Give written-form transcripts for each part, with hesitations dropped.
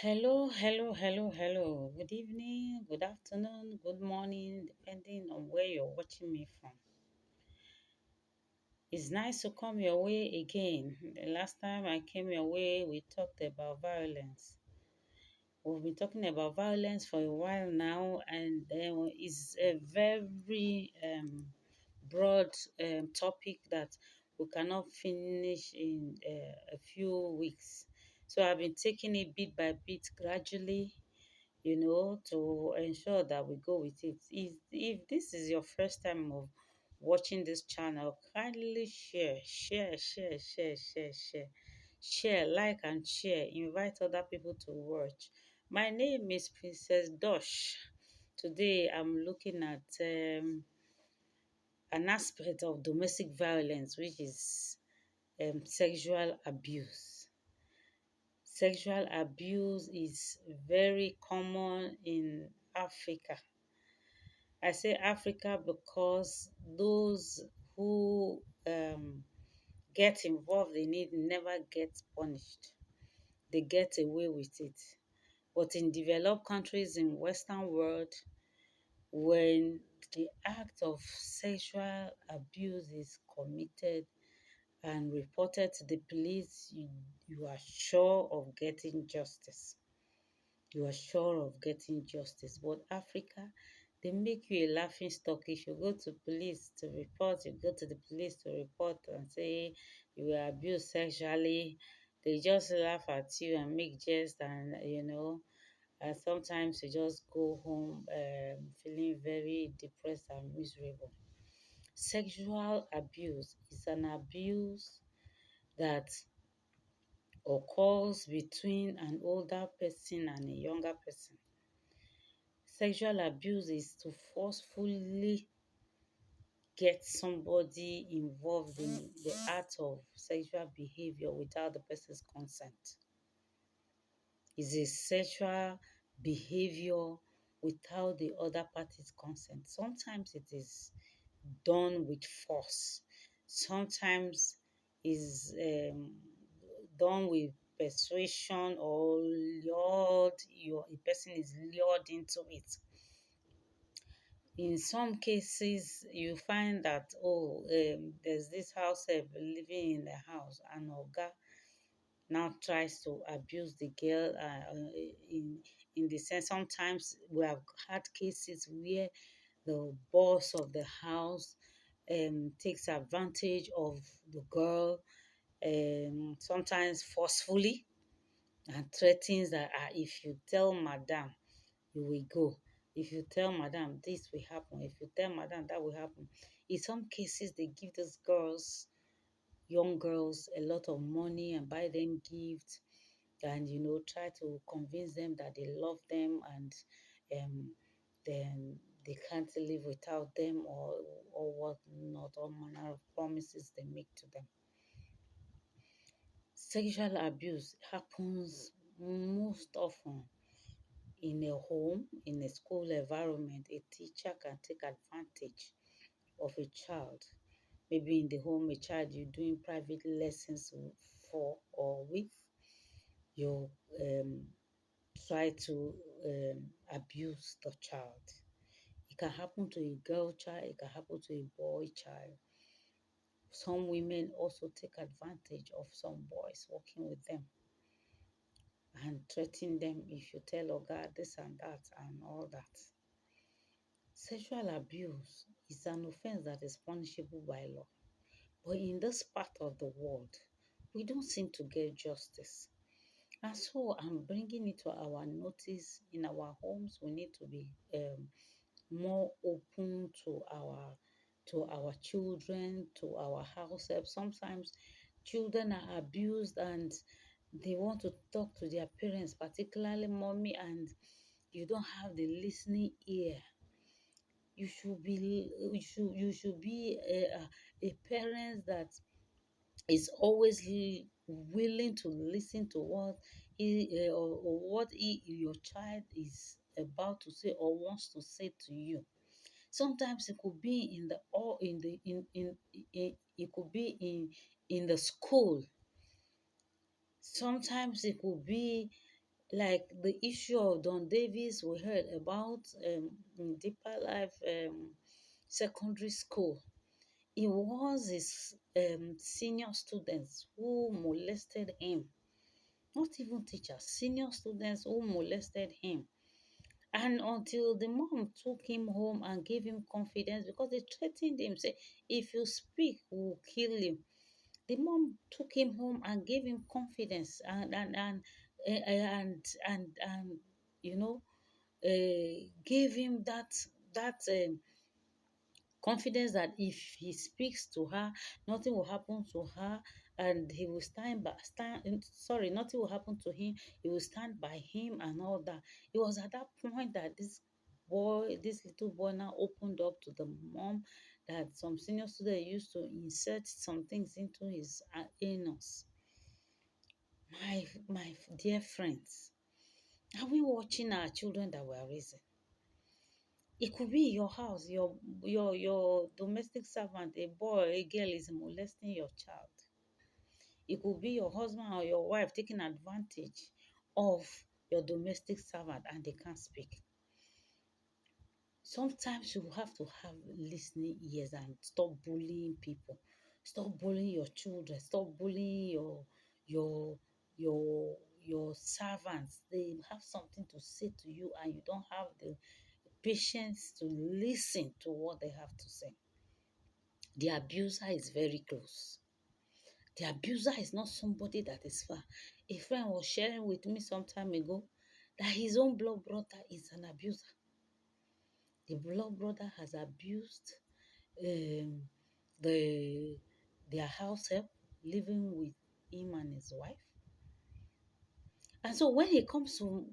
Hello, hello, hello, hello. Good evening, good afternoon, good morning, depending on where you're watching me from. It's nice to come your way again. The last time I came your way, we talked about violence. We've been talking about violence for a while now, and it's a very broad topic that we cannot finish in a few weeks. So I've been taking it bit by bit gradually, to ensure that we go with it. If this is your first time of watching this channel, kindly share, like and share. Invite other people to watch. My name is Princess Dosh. Today I'm looking at an aspect of domestic violence, which is sexual abuse. Sexual abuse is very common in Africa. I say Africa because those who get involved in it never get punished. They get away with it. But in developed countries in Western world, when the act of sexual abuse is committed and reported to the police, you are sure of getting justice. You are sure of getting justice. But Africa, they make you a laughing stock. If you go to police to report, you go to the police to report and say you were abused sexually, they just laugh at you and make jest, and sometimes you just go home feeling very depressed and miserable. Sexual abuse is an abuse that occurs between an older person and a younger person. Sexual abuse is to forcefully get somebody involved in the act of sexual behavior without the person's consent. It's a sexual behavior without the other party's consent. Sometimes it is done with force. Sometimes is done with persuasion or lured. A person is lured into it. In some cases, you find that there's this house help living in the house, and Oga now tries to abuse the girl. In the sense, sometimes we have had cases where the boss of the house takes advantage of the girl, sometimes forcefully, and threatens that if you tell madam, you will go. If you tell madam, this will happen. If you tell madam, that will happen. In some cases, they give these girls, young girls, a lot of money and buy them gifts, and try to convince them that they love them, and um, then they can't live without them, or what not, all manner of promises they make to them. Sexual abuse happens most often in a home, in a school environment. A teacher can take advantage of a child. Maybe in the home, a child you're doing private lessons for or with, you try to abuse the child. It can happen to a girl child, it can happen to a boy child. Some women also take advantage of some boys working with them and threaten them if you tell Oga this and that and all that. Sexual abuse is an offense that is punishable by law. But in this part of the world, we don't seem to get justice. And so I'm bringing it to our notice. In our homes. We need to be more open to our children, to our house help. Sometimes children are abused and they want to talk to their parents, particularly mommy, and you don't have the listening ear. You should be a parent that is always willing to listen to what your child is about to say or wants to say to you. Sometimes it could be in the or in it could be in the school. Sometimes it could be Like the issue of Don Davis we heard about in Deeper Life Secondary School. It was his senior students who molested him. Not even teachers, senior students who molested him. And until the mom took him home and gave him confidence because they threatened him, say, if you speak, we'll kill you. The mom took him home and gave him confidence and you know gave him that confidence that if he speaks to her, nothing will happen to her, and he will nothing will happen to him. He will stand by him and all that. It was at that point that this little boy now opened up to the mom that some senior student used to insert some things into his anus. My dear friends, are we watching our children that we're raising? It could be in your house, your domestic servant, a boy, a girl is molesting your child. It could be your husband or your wife taking advantage of your domestic servant and they can't speak. Sometimes you have to have listening ears and stop bullying people. Stop bullying your children. Stop bullying your your servants. They have something to say to you and you don't have the patience to listen to what they have to say. The abuser is very close. The abuser is not somebody that is far. A friend was sharing with me some time ago that his own blood brother is an abuser. The blood brother has abused um, the their house help living with him and his wife. And so when he comes to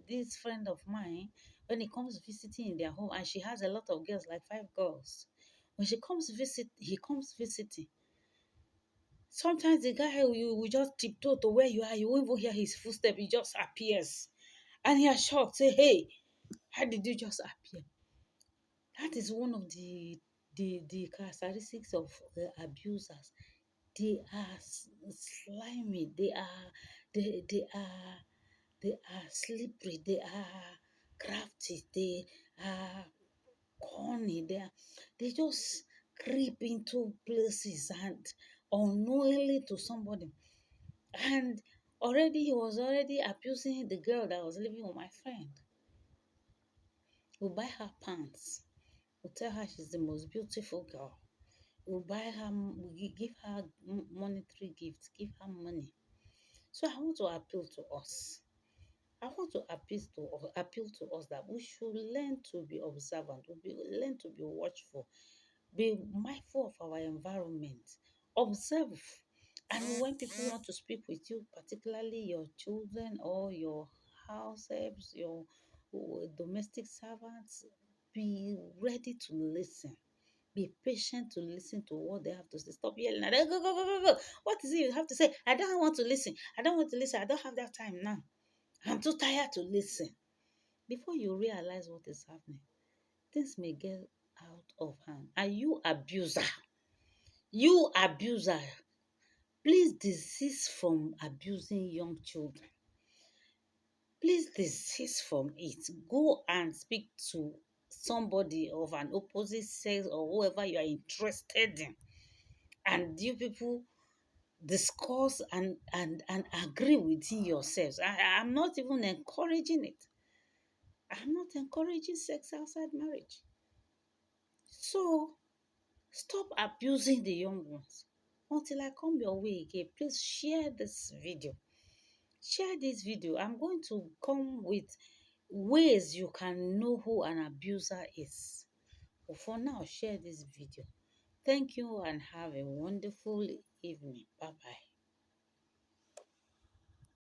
this friend of mine, when he comes visiting in their home, and she has a lot of girls, like 5 girls, when he comes visiting. Sometimes the guy you will just tiptoe to where you are, you won't even hear his footstep, he just appears. And you are shocked, say, hey, how did you just appear? That is one of the characteristics of the abusers. They are slimy, they are they are slippery, they are crafty, they are corny, they just creep into places and unknowingly to somebody. And already he was already abusing the girl that was living with my friend. We'll buy her pants. We'll tell her she's the most beautiful girl. We'll buy her, give her monetary gifts, give her money. So I want to appeal to us. I want to appeal to us that we should learn to be observant, learn to be watchful, be mindful of our environment, observe. And when people want to speak with you, particularly your children or your house helps, your domestic servants, be ready to listen. Be patient to listen to what they have to say. Stop yelling. Go, go, go, go, go. What is it you have to say? I don't want to listen. I don't want to listen. I don't have that time now. I'm too tired to listen. Before you realize what is happening, things may get out of hand. And you abuser, please desist from abusing young children. Please desist from it. Go and speak to somebody of an opposite sex or whoever you are interested in. And you people discuss and agree within yourselves. I'm not even encouraging it. I'm not encouraging sex outside marriage. So stop abusing the young ones. Until I come your way again, please share this video. Share this video. I'm going to come with ways you can know who an abuser is. But for now, share this video. Thank you and have a wonderful evening. Bye bye.